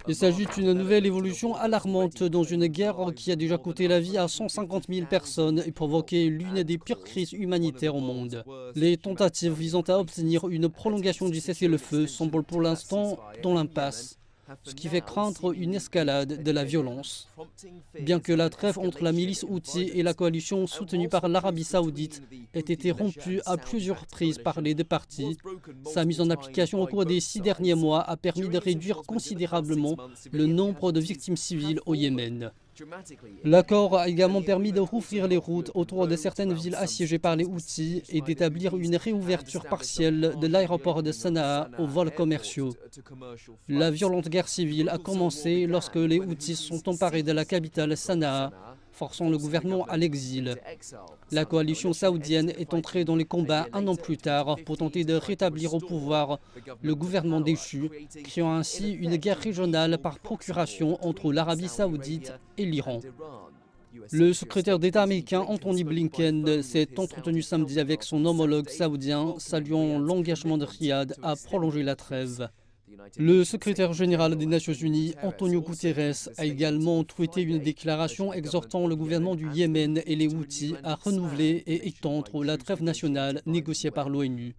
Il s'agit d'une nouvelle évolution alarmante dans une guerre qui a déjà coûté la vie à 150 000 personnes et provoqué l'une des pires crises humanitaires au monde. Les tentatives visant à obtenir une prolongation du cessez-le-feu semblent pour l'instant dans l'impasse, ce qui fait craindre une escalade de la violence. Bien que la trêve entre la milice Houthi et la coalition soutenue par l'Arabie saoudite ait été rompue à plusieurs reprises par les deux parties, sa mise en application au cours des 6 derniers mois a permis de réduire considérablement le nombre de victimes civiles au Yémen. L'accord a également permis de rouvrir les routes autour de certaines villes assiégées par les Houthis et d'établir une réouverture partielle de l'aéroport de Sanaa aux vols commerciaux. La violente guerre civile a commencé lorsque les Houthis sont emparés de la capitale Sanaa, forçant le gouvernement à l'exil. La coalition saoudienne est entrée dans les combats un an plus tard pour tenter de rétablir au pouvoir le gouvernement déchu, créant ainsi une guerre régionale par procuration entre l'Arabie saoudite et l'Iran. Le secrétaire d'État américain Anthony Blinken s'est entretenu samedi avec son homologue saoudien, saluant l'engagement de Riyad à prolonger la trêve. Le secrétaire général des Nations Unies, Antonio Guterres, a également tweeté une déclaration exhortant le gouvernement du Yémen et les Houthis à renouveler et étendre la trêve nationale négociée par l'ONU.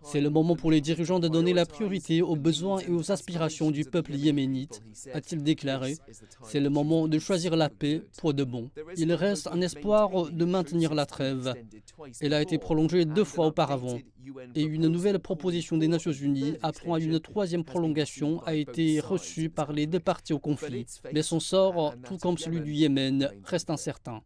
C'est le moment pour les dirigeants de donner la priorité aux besoins et aux aspirations du peuple yéménite, a-t-il déclaré. C'est le moment de choisir la paix pour de bon. Il reste un espoir de maintenir la trêve. Elle a été prolongée 2 fois auparavant. Et une nouvelle proposition des Nations Unies appelant à une 3e prolongation a été reçue par les deux parties au conflit. Mais son sort, tout comme celui du Yémen, reste incertain.